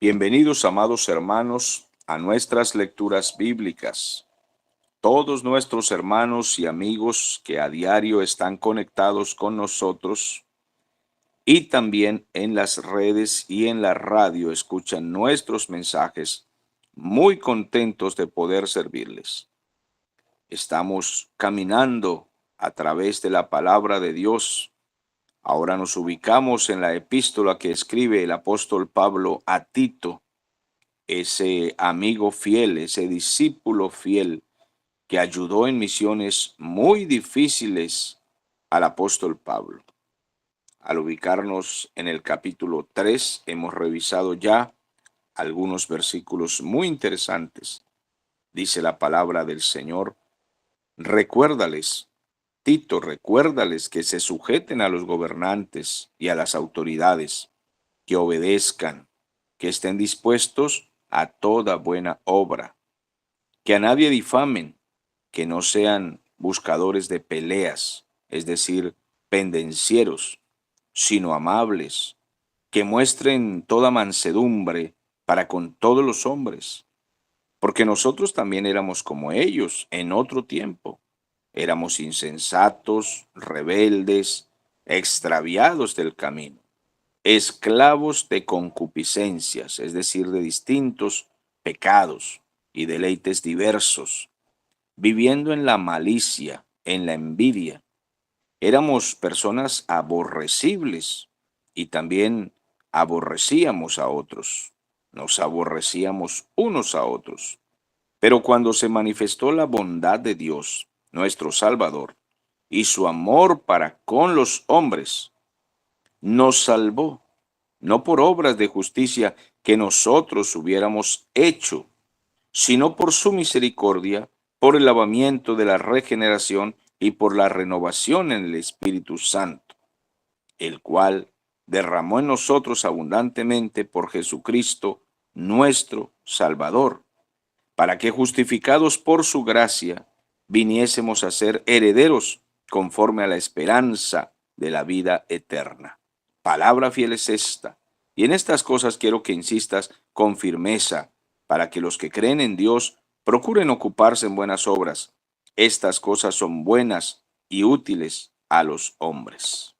Bienvenidos, amados hermanos, a nuestras lecturas bíblicas. Todos nuestros hermanos y amigos que a diario están conectados con nosotros y también en las redes y en la radio escuchan nuestros mensajes, muy contentos de poder servirles. Estamos caminando a través de la palabra de Dios. Ahora nos ubicamos en la epístola que escribe el apóstol Pablo a Tito, ese amigo fiel, ese discípulo fiel que ayudó en misiones muy difíciles al apóstol Pablo. Al ubicarnos en el capítulo 3, hemos revisado ya algunos versículos muy interesantes. Dice la palabra del Señor: recuérdales, Tito, recuérdales que se sujeten a los gobernantes y a las autoridades, que obedezcan, que estén dispuestos a toda buena obra, que a nadie difamen, que no sean buscadores de peleas, es decir, pendencieros, sino amables, que muestren toda mansedumbre para con todos los hombres, porque nosotros también éramos como ellos en otro tiempo. Éramos insensatos, rebeldes, extraviados del camino, esclavos de concupiscencias, es decir, de distintos pecados y deleites diversos, viviendo en la malicia, en la envidia. Éramos personas aborrecibles y también aborrecíamos a otros. Nos aborrecíamos unos a otros. Pero cuando se manifestó la bondad de Dios, nuestro Salvador, y su amor para con los hombres, nos salvó, no por obras de justicia que nosotros hubiéramos hecho, sino por su misericordia, por el lavamiento de la regeneración y por la renovación en el Espíritu Santo, el cual derramó en nosotros abundantemente por Jesucristo, nuestro Salvador, para que, justificados por su gracia, viniésemos a ser herederos conforme a la esperanza de la vida eterna. Palabra fiel es esta, y en estas cosas quiero que insistas con firmeza, para que los que creen en Dios procuren ocuparse en buenas obras. Estas cosas son buenas y útiles a los hombres.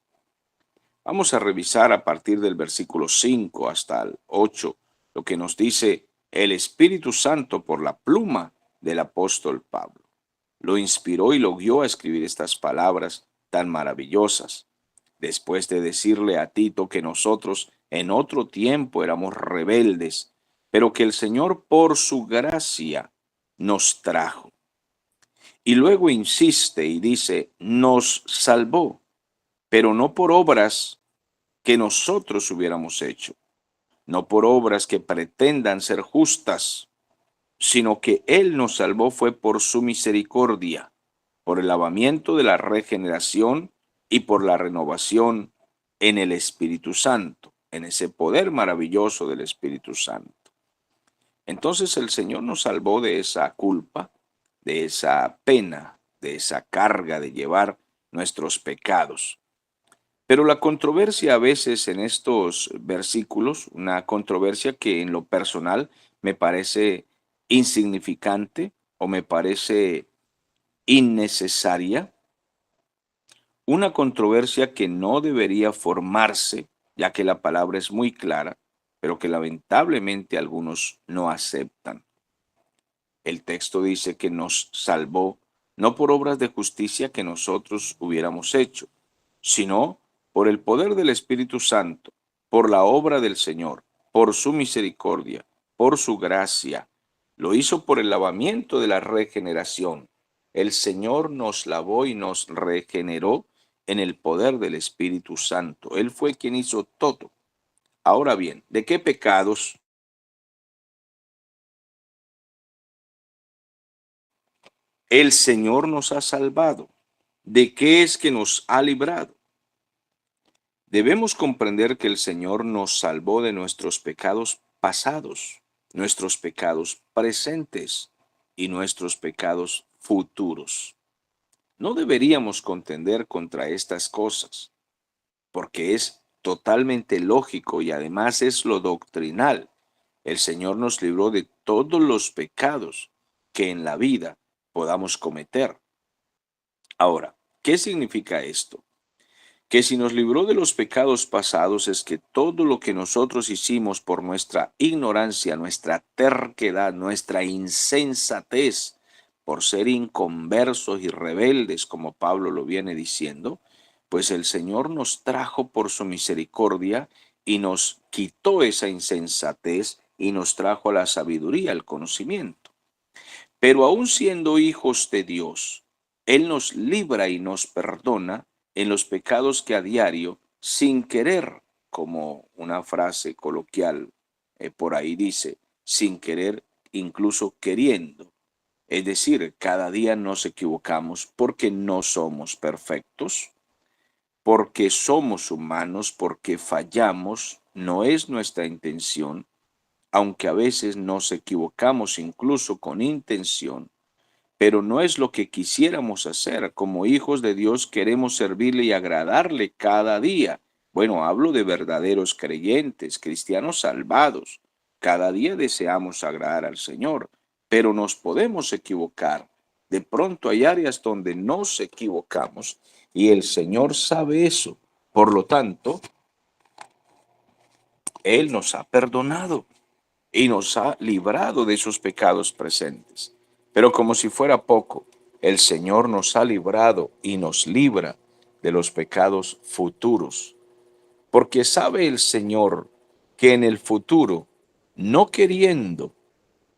Vamos a revisar a partir del versículo 5 hasta el 8, lo que nos dice el Espíritu Santo por la pluma del apóstol Pablo. Lo inspiró y lo guió a escribir estas palabras tan maravillosas, después de decirle a Tito que nosotros en otro tiempo éramos rebeldes, pero que el Señor por su gracia nos trajo. Y luego insiste y dice, nos salvó, pero no por obras que nosotros hubiéramos hecho, no por obras que pretendan ser justas, sino que Él nos salvó fue por su misericordia, por el lavamiento de la regeneración y por la renovación en el Espíritu Santo, en ese poder maravilloso del Espíritu Santo. Entonces el Señor nos salvó de esa culpa, de esa pena, de esa carga de llevar nuestros pecados. Pero la controversia a veces en estos versículos, una controversia que en lo personal me parece insignificante o me parece innecesaria, una controversia que no debería formarse, ya que la palabra es muy clara, pero que lamentablemente algunos no aceptan. El texto dice que nos salvó no por obras de justicia que nosotros hubiéramos hecho, sino por el poder del Espíritu Santo, por la obra del Señor, por su misericordia, por su gracia. Lo hizo por el lavamiento de la regeneración. El Señor nos lavó y nos regeneró en el poder del Espíritu Santo. Él fue quien hizo todo. Ahora bien, ¿de qué pecados el Señor nos ha salvado? ¿De qué es que nos ha librado? Debemos comprender que el Señor nos salvó de nuestros pecados pasados, nuestros pecados presentes y nuestros pecados futuros. No deberíamos contender contra estas cosas, porque es totalmente lógico y además es lo doctrinal, El Señor nos libró de todos los pecados que en la vida podamos cometer. Ahora, ¿qué significa esto? Que si nos libró de los pecados pasados es que todo lo que nosotros hicimos por nuestra ignorancia, nuestra terquedad, nuestra insensatez, por ser inconversos y rebeldes, como Pablo lo viene diciendo, pues el Señor nos trajo por su misericordia y nos quitó esa insensatez y nos trajo la sabiduría, el conocimiento. Pero aun siendo hijos de Dios, Él nos libra y nos perdona en los pecados que a diario, sin querer, como una frase coloquial por ahí dice, sin querer, incluso queriendo. Es decir, cada día nos equivocamos porque no somos perfectos, porque somos humanos, porque fallamos, no es nuestra intención, aunque a veces nos equivocamos incluso con intención, pero no es lo que quisiéramos hacer. Como hijos de Dios queremos servirle y agradarle cada día. Bueno, hablo de verdaderos creyentes, cristianos salvados. Cada día deseamos agradar al Señor, pero nos podemos equivocar. De pronto hay áreas donde nos equivocamos y el Señor sabe eso. Por lo tanto, Él nos ha perdonado y nos ha librado de esos pecados presentes. Pero como si fuera poco, el Señor nos ha librado y nos libra de los pecados futuros, porque sabe el Señor que en el futuro, no queriendo,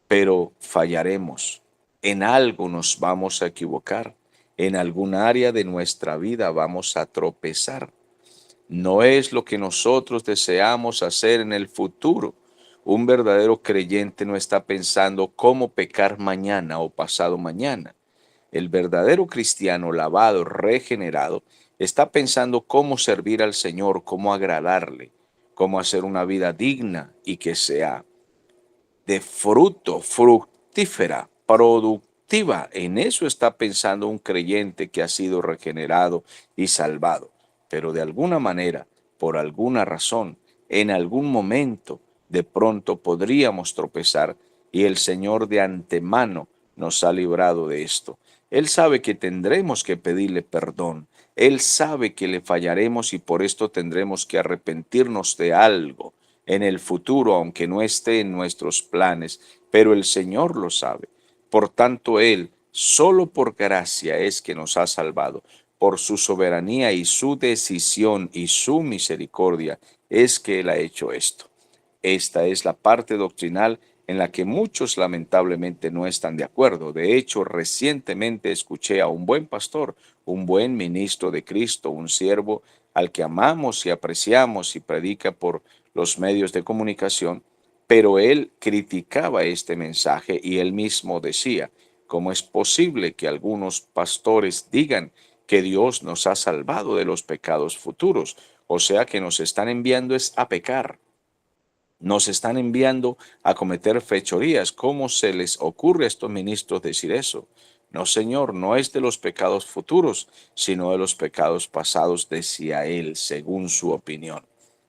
pero fallaremos. En algo nos vamos a equivocar, en algún área de nuestra vida vamos a tropezar. No es lo que nosotros deseamos hacer en el futuro. Un verdadero creyente no está pensando cómo pecar mañana o pasado mañana. El verdadero cristiano lavado, regenerado, está pensando cómo servir al Señor, cómo agradarle, cómo hacer una vida digna y que sea de fruto, fructífera, productiva. En eso está pensando un creyente que ha sido regenerado y salvado. Pero de alguna manera, por alguna razón, en algún momento, de pronto podríamos tropezar y el Señor de antemano nos ha librado de esto. Él sabe que tendremos que pedirle perdón. Él sabe que le fallaremos y por esto tendremos que arrepentirnos de algo en el futuro, aunque no esté en nuestros planes, pero el Señor lo sabe. Por tanto, Él, solo por gracia es que nos ha salvado. Por su soberanía y su decisión y su misericordia es que Él ha hecho esto. Esta es la parte doctrinal en la que muchos lamentablemente no están de acuerdo. De hecho, recientemente escuché a un buen pastor, un buen ministro de Cristo, un siervo al que amamos y apreciamos y predica por los medios de comunicación, pero él criticaba este mensaje y él mismo decía, ¿cómo es posible que algunos pastores digan que Dios nos ha salvado de los pecados futuros? O sea que nos están enviando es a pecar. Nos están enviando a cometer fechorías. ¿Cómo se les ocurre a estos ministros decir eso? No, Señor, no es de los pecados futuros, sino de los pecados pasados, decía él, según su opinión.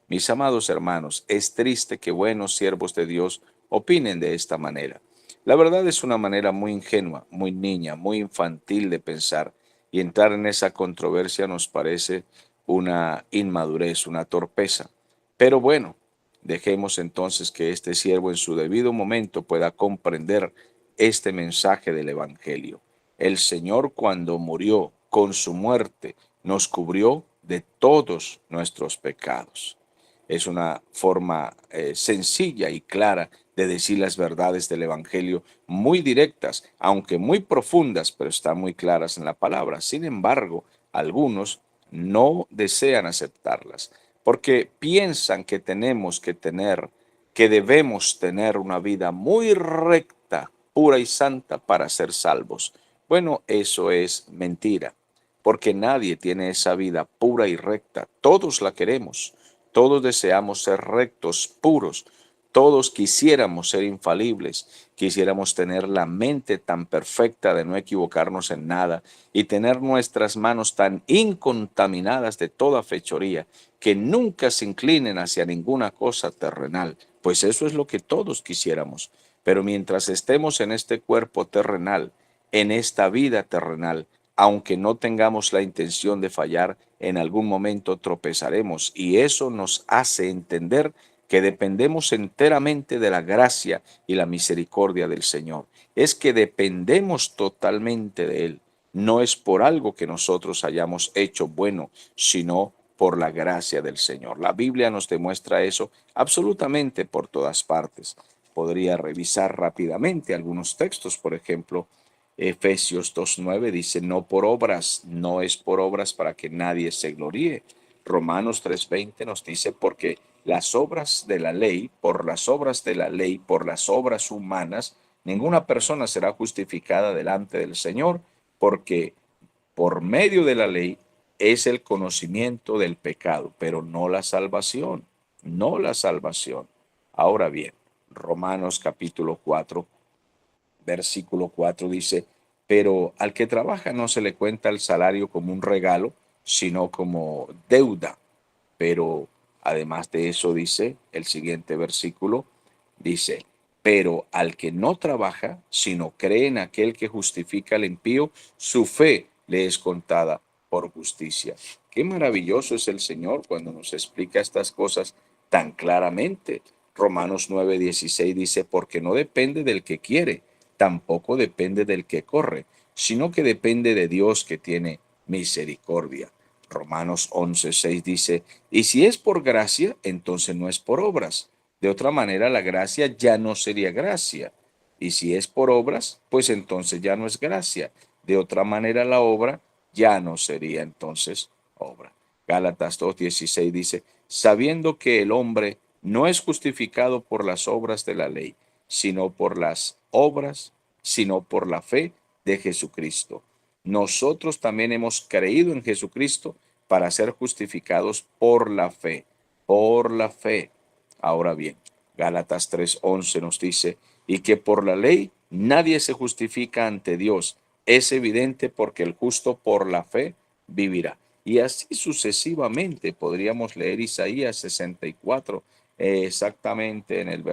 Mis amados hermanos, es triste que buenos siervos de Dios opinen de esta manera. La verdad es una manera muy ingenua, muy niña, muy infantil de pensar, y entrar en esa controversia nos parece una inmadurez, una torpeza. Pero bueno, dejemos entonces que este siervo en su debido momento pueda comprender este mensaje del Evangelio. El Señor, cuando murió con su muerte, nos cubrió de todos nuestros pecados. Es una forma sencilla y clara de decir las verdades del Evangelio, muy directas, aunque muy profundas, pero están muy claras en la palabra. Sin embargo, algunos no desean aceptarlas porque piensan que tenemos que tener, que debemos tener una vida muy recta, pura y santa para ser salvos. Bueno, eso es mentira, porque nadie tiene esa vida pura y recta. Todos la queremos, todos deseamos ser rectos, puros, todos quisiéramos ser infalibles, quisiéramos tener la mente tan perfecta de no equivocarnos en nada y tener nuestras manos tan incontaminadas de toda fechoría que nunca se inclinen hacia ninguna cosa terrenal, pues eso es lo que todos quisiéramos. Pero mientras estemos en este cuerpo terrenal, en esta vida terrenal, aunque no tengamos la intención de fallar, en algún momento tropezaremos y eso nos hace entender que dependemos enteramente de la gracia y la misericordia del Señor. Es que dependemos totalmente de Él. No es por algo que nosotros hayamos hecho bueno, sino por la gracia del Señor. La Biblia nos demuestra eso absolutamente por todas partes. Podría revisar rápidamente algunos textos, por ejemplo, Efesios 2:9 dice, no por obras, no es por obras para que nadie se gloríe. Romanos 3:20 nos dice, porque las obras de la ley, por las obras de la ley, por las obras humanas, ninguna persona será justificada delante del Señor, porque por medio de la ley es el conocimiento del pecado, pero no la salvación, no la salvación. Ahora bien, Romanos capítulo 4, versículo 4 dice, pero al que trabaja no se le cuenta el salario como un regalo, sino como deuda. Pero además de eso dice el siguiente versículo, dice, pero al que no trabaja, sino cree en aquel que justifica al impío, su fe le es contada por justicia. Qué maravilloso es el Señor cuando nos explica estas cosas tan claramente. Romanos 9:16 dice, porque no depende del que quiere, tampoco depende del que corre, sino que depende de Dios que tiene misericordia. Romanos 11:6 dice, y si es por gracia, entonces no es por obras. De otra manera, la gracia ya no sería gracia. Y si es por obras, pues entonces ya no es gracia. De otra manera, la obra ya no sería entonces obra. Gálatas 2:16 dice, sabiendo que el hombre no es justificado por las obras de la ley, sino por las obras, sino por la fe de Jesucristo. Nosotros también hemos creído en Jesucristo para ser justificados por la fe, por la fe. Ahora bien, Gálatas 3:11 nos dice, y que por la ley nadie se justifica ante Dios. Es evidente porque el justo por la fe vivirá. Y así sucesivamente podríamos leer Isaías 64, exactamente en ah, el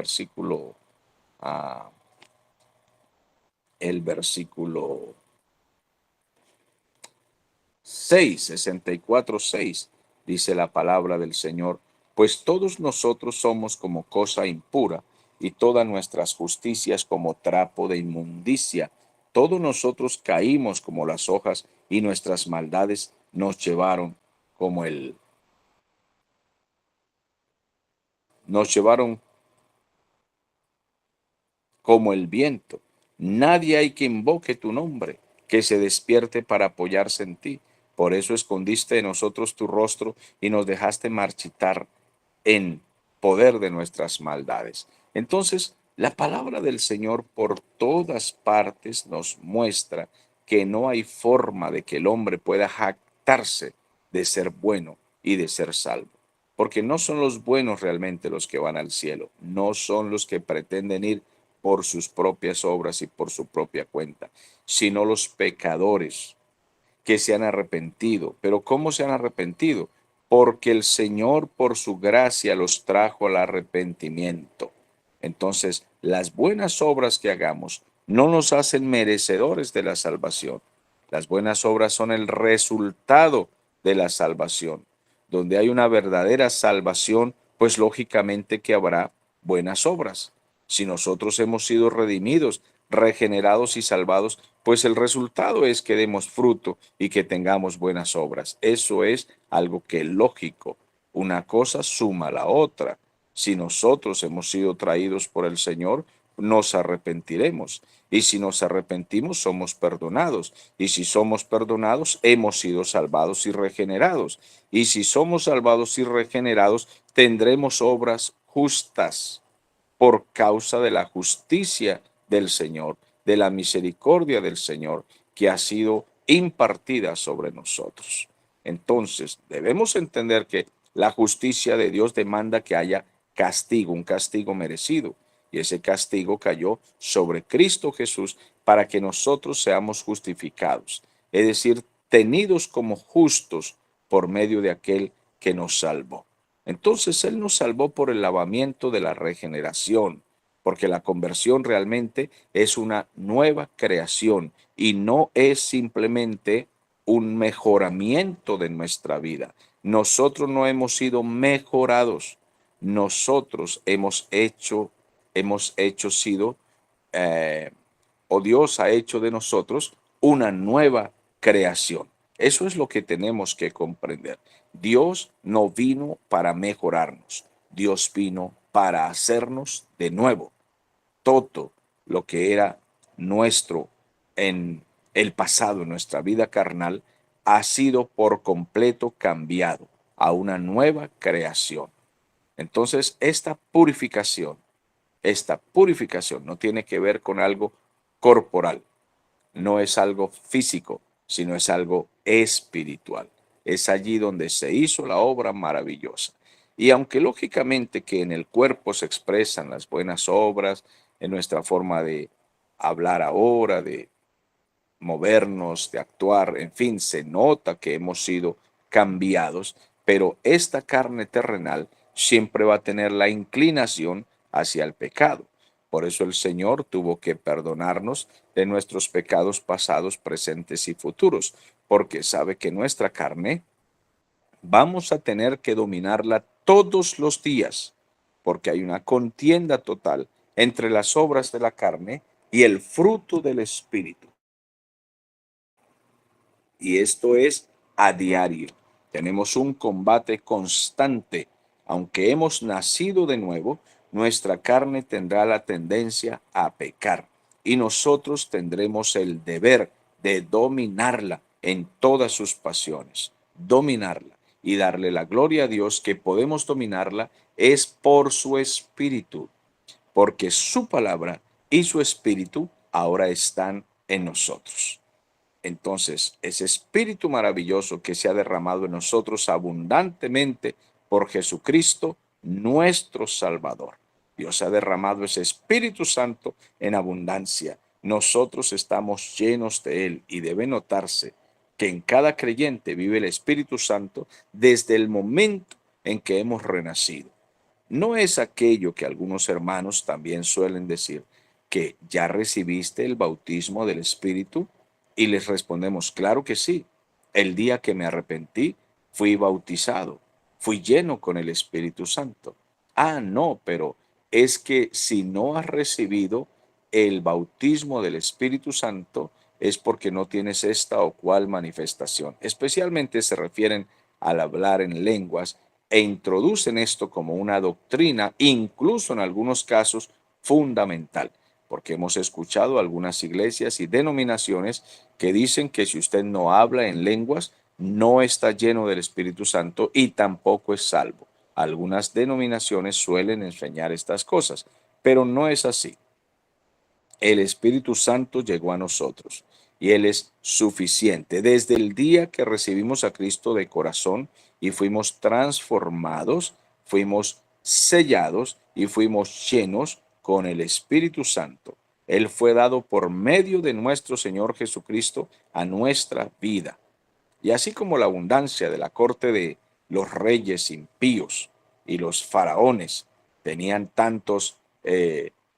versículo 64:6, dice la palabra del Señor, pues todos nosotros somos como cosa impura y todas nuestras justicias como trapo de inmundicia. Todos nosotros caímos como las hojas y nuestras maldades como el, nos llevaron como el viento. Nadie hay que invoque tu nombre, que se despierte para apoyarse en ti. Por eso escondiste de nosotros tu rostro y nos dejaste marchitar en poder de nuestras maldades. Entonces, la palabra del Señor por todas partes nos muestra que no hay forma de que el hombre pueda jactarse de ser bueno y de ser salvo. Porque no son los buenos realmente los que van al cielo, no son los que pretenden ir por sus propias obras y por su propia cuenta, sino los pecadores que se han arrepentido. Pero ¿cómo se han arrepentido? Porque el Señor por su gracia los trajo al arrepentimiento. Entonces, las buenas obras que hagamos no nos hacen merecedores de la salvación. Las buenas obras son el resultado de la salvación. Donde hay una verdadera salvación, pues lógicamente que habrá buenas obras. Si nosotros hemos sido redimidos, regenerados y salvados, pues el resultado es que demos fruto y que tengamos buenas obras. Eso es algo que es lógico. Una cosa suma a la otra. Si nosotros hemos sido traídos por el Señor, nos arrepentiremos. Y si nos arrepentimos, somos perdonados. Y si somos perdonados, hemos sido salvados y regenerados. Y si somos salvados y regenerados, tendremos obras justas por causa de la justicia del Señor, de la misericordia del Señor que ha sido impartida sobre nosotros. Entonces, debemos entender que la justicia de Dios demanda que haya castigo, un castigo merecido. Y ese castigo cayó sobre Cristo Jesús para que nosotros seamos justificados, es decir, tenidos como justos por medio de aquel que nos salvó. Entonces Él nos salvó por el lavamiento de la regeneración, porque la conversión realmente es una nueva creación y no es simplemente un mejoramiento de nuestra vida. Nosotros no hemos sido mejorados, nosotros sido, eh, o Dios ha hecho de nosotros una nueva creación. Eso es lo que tenemos que comprender. Dios no vino para mejorarnos, Dios vino para hacernos de nuevo. Todo lo que era nuestro en el pasado, en nuestra vida carnal, ha sido por completo cambiado a una nueva creación. Entonces, esta purificación no tiene que ver con algo corporal, no es algo físico, sino es algo espiritual. Es allí donde se hizo la obra maravillosa. Y aunque lógicamente que en el cuerpo se expresan las buenas obras, en nuestra forma de hablar ahora, de movernos, de actuar, en fin, se nota que hemos sido cambiados, pero esta carne terrenal siempre va a tener la inclinación hacia el pecado. Por eso el Señor tuvo que perdonarnos de nuestros pecados pasados, presentes y futuros, porque sabe que nuestra carne vamos a tener que dominarla todos los días, porque hay una contienda total entre las obras de la carne y el fruto del Espíritu. Y esto es a diario. Tenemos un combate constante. Aunque hemos nacido de nuevo, nuestra carne tendrá la tendencia a pecar y nosotros tendremos el deber de dominarla en todas sus pasiones, dominarla y darle la gloria a Dios que podemos dominarla es por su espíritu, porque su palabra y su espíritu ahora están en nosotros. Entonces, ese espíritu maravilloso que se ha derramado en nosotros abundantemente por Jesucristo, nuestro Salvador. Dios ha derramado ese Espíritu Santo en abundancia. Nosotros estamos llenos de Él y debe notarse que en cada creyente vive el Espíritu Santo desde el momento en que hemos renacido. No es aquello que algunos hermanos también suelen decir, que ya recibiste el bautismo del Espíritu, y les respondemos, claro que sí. El día que me arrepentí, fui bautizado, fui lleno con el Espíritu Santo. Ah, no, pero es que si no has recibido el bautismo del Espíritu Santo, es porque no tienes esta o cual manifestación. Especialmente se refieren al hablar en lenguas e introducen esto como una doctrina, incluso en algunos casos fundamental, porque hemos escuchado algunas iglesias y denominaciones que dicen que si usted no habla en lenguas, no está lleno del Espíritu Santo y tampoco es salvo. Algunas denominaciones suelen enseñar estas cosas, pero no es así. El Espíritu Santo llegó a nosotros y Él es suficiente. Desde el día que recibimos a Cristo de corazón y fuimos transformados, fuimos sellados y fuimos llenos con el Espíritu Santo. Él fue dado por medio de nuestro Señor Jesucristo a nuestra vida. Y así como la abundancia de la corte de los reyes impíos y los faraones tenían tantos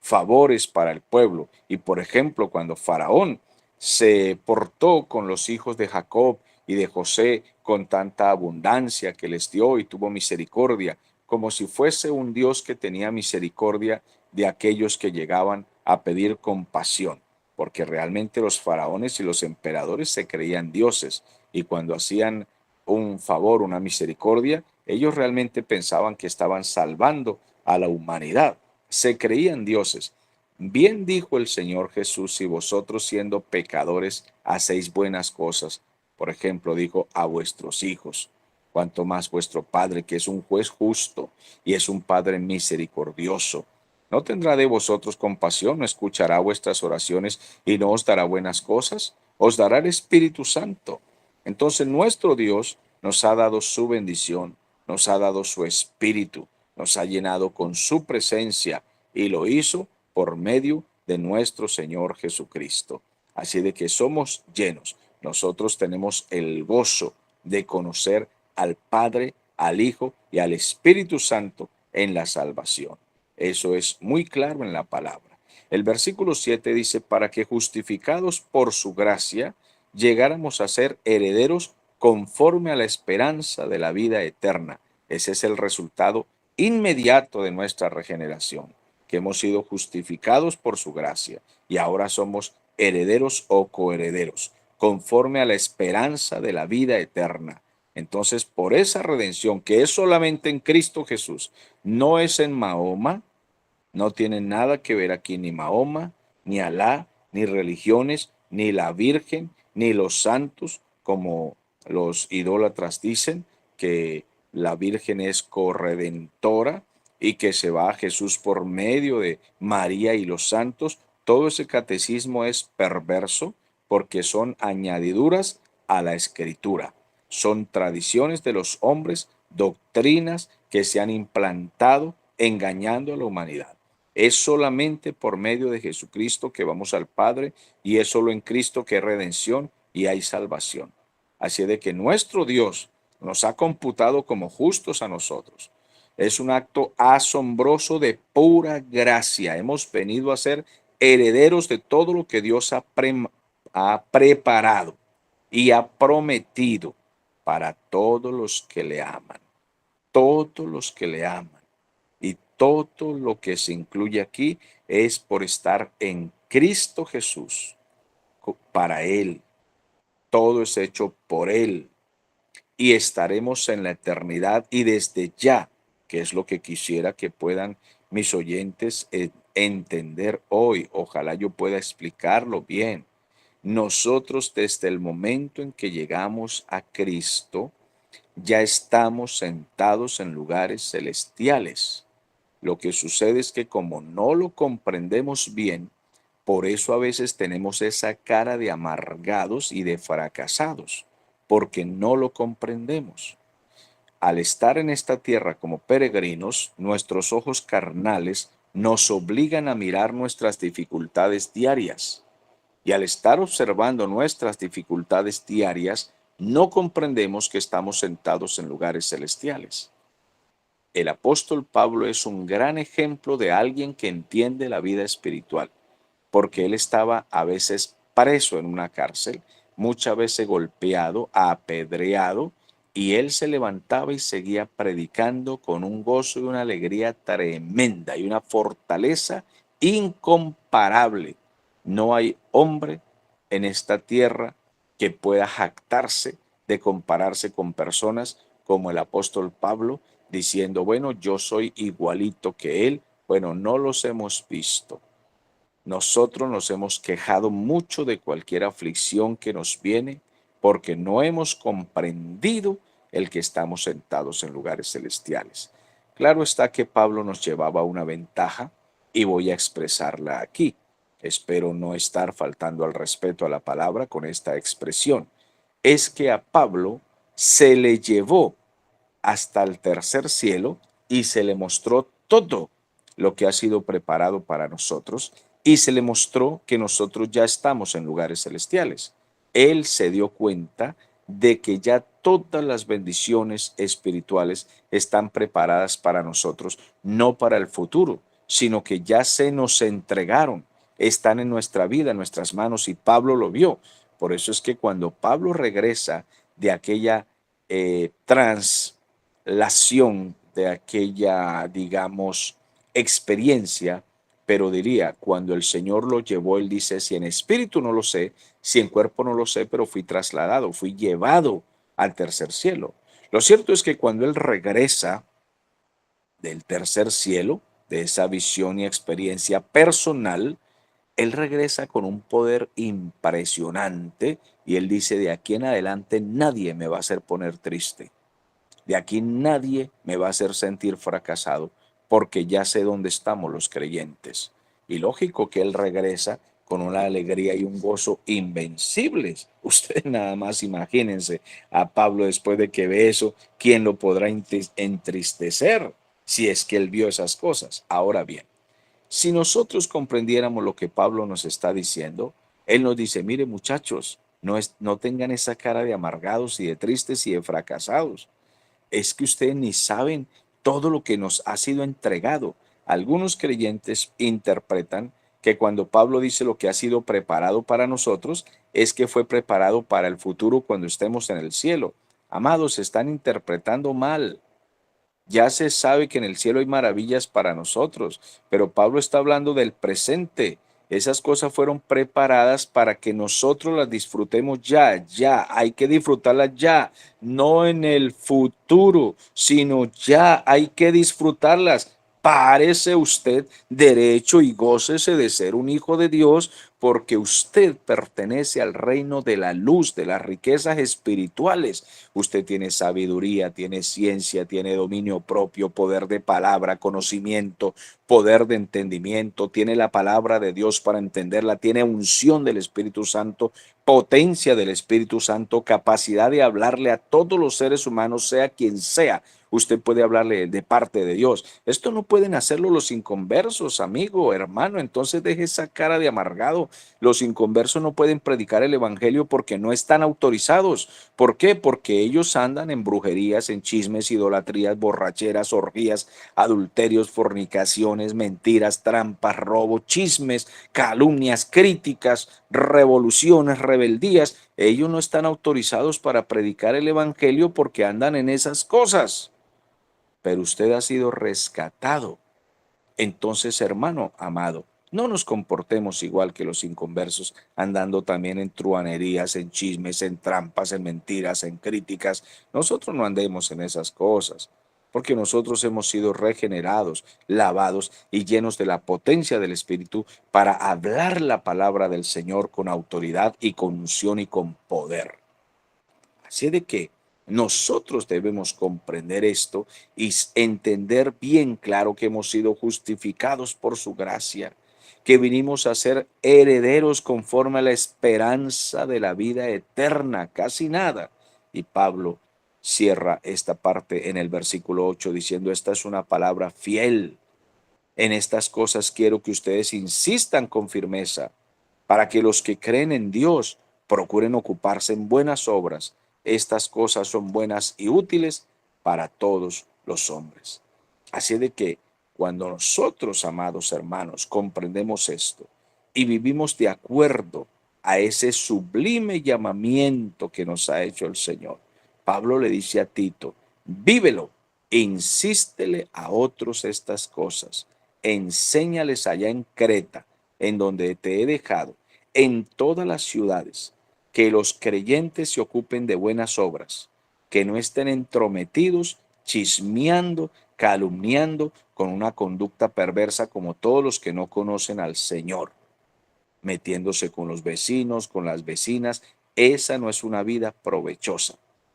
favores para el pueblo. Y por ejemplo, cuando Faraón se portó con los hijos de Jacob y de José con tanta abundancia que les dio y tuvo misericordia, como si fuese un Dios que tenía misericordia de aquellos que llegaban a pedir compasión, porque realmente los faraones y los emperadores se creían dioses y cuando hacían un favor, una misericordia, ellos realmente pensaban que estaban salvando a la humanidad. Se creían dioses. Bien dijo el Señor Jesús, si vosotros siendo pecadores hacéis buenas cosas, por ejemplo, dijo a vuestros hijos, cuanto más vuestro Padre, que es un juez justo y es un Padre misericordioso, ¿no tendrá de vosotros compasión, no escuchará vuestras oraciones y no os dará buenas cosas? Os dará el Espíritu Santo. Entonces nuestro Dios nos ha dado su bendición, nos ha dado su Espíritu. nos ha llenado con su presencia y lo hizo por medio de nuestro Señor Jesucristo. Así de que somos llenos. Nosotros tenemos el gozo de conocer al Padre, al Hijo y al Espíritu Santo en la salvación. Eso es muy claro en la palabra. El versículo 7 dice, para que justificados por su gracia, llegáramos a ser herederos conforme a la esperanza de la vida eterna. Ese es el resultado inmediato de nuestra regeneración, que hemos sido justificados por su gracia y ahora somos herederos o coherederos, conforme a la esperanza de la vida eterna. Entonces, por esa redención que es solamente en Cristo Jesús, no es en Mahoma, no tiene nada que ver aquí ni Mahoma, ni Alá, ni religiones, ni la Virgen, ni los santos, como los idólatras dicen, que la Virgen es corredentora y que se va a Jesús por medio de María y los santos. Todo ese catecismo es perverso porque son añadiduras a la escritura. Son tradiciones de los hombres, doctrinas que se han implantado engañando a la humanidad. Es solamente por medio de Jesucristo que vamos al Padre y es solo en Cristo que hay redención y hay salvación. Así de que nuestro Dios nos ha computado como justos a nosotros. Es un acto asombroso de pura gracia. Hemos venido a ser herederos de todo lo que Dios ha preparado y ha prometido para todos los que le aman. Todos los que le aman. Y todo lo que se incluye aquí es por estar en Cristo Jesús, para Él. Todo es hecho por Él. Y estaremos en la eternidad y desde ya, que es lo que quisiera que puedan mis oyentes entender hoy. Ojalá yo pueda explicarlo bien. Nosotros desde el momento en que llegamos a Cristo, ya estamos sentados en lugares celestiales. Lo que sucede es que como no lo comprendemos bien, por eso a veces tenemos esa cara de amargados y de fracasados, porque no lo comprendemos. Al estar en esta tierra como peregrinos, nuestros ojos carnales nos obligan a mirar nuestras dificultades diarias. Y al estar observando nuestras dificultades diarias, no comprendemos que estamos sentados en lugares celestiales. El apóstol Pablo es un gran ejemplo de alguien que entiende la vida espiritual, porque él estaba a veces preso en una cárcel, muchas veces golpeado, apedreado, y él se levantaba y seguía predicando con un gozo y una alegría tremenda y una fortaleza incomparable. No hay hombre en esta tierra que pueda jactarse de compararse con personas como el apóstol Pablo, diciendo, bueno, yo soy igualito que él. Bueno, no los hemos visto. Nosotros nos hemos quejado mucho de cualquier aflicción que nos viene porque no hemos comprendido el que estamos sentados en lugares celestiales. Claro está que Pablo nos llevaba una ventaja y voy a expresarla aquí. Espero no estar faltando al respeto a la palabra con esta expresión. Es que a Pablo se le llevó hasta el tercer cielo y se le mostró todo lo que ha sido preparado para nosotros y se le mostró que nosotros ya estamos en lugares celestiales. Él se dio cuenta de que ya todas las bendiciones espirituales están preparadas para nosotros, no para el futuro, sino que ya se nos entregaron, están en nuestra vida, en nuestras manos, y Pablo lo vio. Por eso es que cuando Pablo regresa de aquella translación, de aquella, digamos, experiencia, pero diría, cuando el Señor lo llevó, él dice, si en espíritu no lo sé, si en cuerpo no lo sé, pero fui trasladado, fui llevado al tercer cielo. Lo cierto es que cuando él regresa del tercer cielo, de esa visión y experiencia personal, él regresa con un poder impresionante y él dice, de aquí en adelante nadie me va a hacer poner triste. De aquí nadie me va a hacer sentir fracasado porque ya sé dónde estamos los creyentes. Y lógico que él regresa con una alegría y un gozo invencibles. Ustedes nada más imagínense a Pablo después de que ve eso, ¿quién lo podrá entristecer? si es que él vio esas cosas. Ahora bien, si nosotros comprendiéramos lo que Pablo nos está diciendo, él nos dice, mire muchachos, no tengan esa cara de amargados y de tristes y de fracasados. Es que ustedes ni saben todo lo que nos ha sido entregado. Algunos creyentes interpretan que cuando Pablo dice lo que ha sido preparado para nosotros, es que fue preparado para el futuro cuando estemos en el cielo. Amados, están interpretando mal. Ya se sabe que en el cielo hay maravillas para nosotros, pero Pablo está hablando del presente. Esas cosas fueron preparadas para que nosotros las disfrutemos ya. Hay que disfrutarlas ya, no en el futuro, sino ya hay que disfrutarlas. Párese usted derecho y gócese de ser un hijo de Dios, porque usted pertenece al reino de la luz, de las riquezas espirituales. Usted tiene sabiduría, tiene ciencia, tiene dominio propio, poder de palabra, conocimiento, poder de entendimiento, tiene la palabra de Dios para entenderla, tiene unción del Espíritu Santo, potencia del Espíritu Santo, capacidad de hablarle a todos los seres humanos, sea quien sea. Usted puede hablarle de parte de Dios. Esto no pueden hacerlo los inconversos, amigo, hermano. Entonces deje esa cara de amargado. Los inconversos no pueden predicar el evangelio porque no están autorizados. ¿Por qué? Porque ellos andan en brujerías, en chismes, idolatrías, borracheras, orgías, adulterios, fornicaciones, mentiras, trampas, robo, chismes, calumnias, críticas, revoluciones, rebeldías. Ellos no están autorizados para predicar el evangelio porque andan en esas cosas. Pero usted ha sido rescatado. Entonces, hermano amado, no nos comportemos igual que los inconversos, andando también en truhanerías, en chismes, en trampas, en mentiras, en críticas. Nosotros no andemos en esas cosas, porque nosotros hemos sido regenerados, lavados y llenos de la potencia del Espíritu para hablar la palabra del Señor con autoridad y con unción y con poder. Así de que nosotros debemos comprender esto y entender bien claro que hemos sido justificados por su gracia, que vinimos a ser herederos conforme a la esperanza de la vida eterna, casi nada. Y Pablo cierra esta parte en el versículo 8 diciendo, esta es una palabra fiel. En estas cosas quiero que ustedes insistan con firmeza, para que los que creen en Dios procuren ocuparse en buenas obras. Estas cosas son buenas y útiles para todos los hombres. Así de que cuando nosotros, amados hermanos, comprendemos esto y vivimos de acuerdo a ese sublime llamamiento que nos ha hecho el Señor, Pablo le dice a Tito, vívelo, insístele a otros estas cosas, enséñales allá en Creta, en donde te he dejado, en todas las ciudades, que los creyentes se ocupen de buenas obras, que no estén entrometidos, chismeando, calumniando, con una conducta perversa como todos los que no conocen al Señor, metiéndose con los vecinos, con las vecinas. Esa no es una vida provechosa.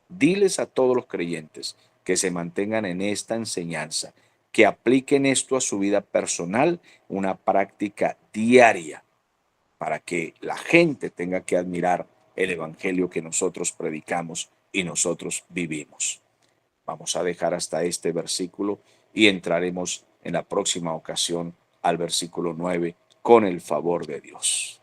Diles a todos los creyentes que se mantengan en esta enseñanza, que apliquen esto a su vida personal, una práctica diaria, para que la gente tenga que admirar el evangelio que nosotros predicamos y nosotros vivimos. Vamos a dejar hasta este versículo y entraremos en la próxima ocasión al versículo 9 con el favor de Dios.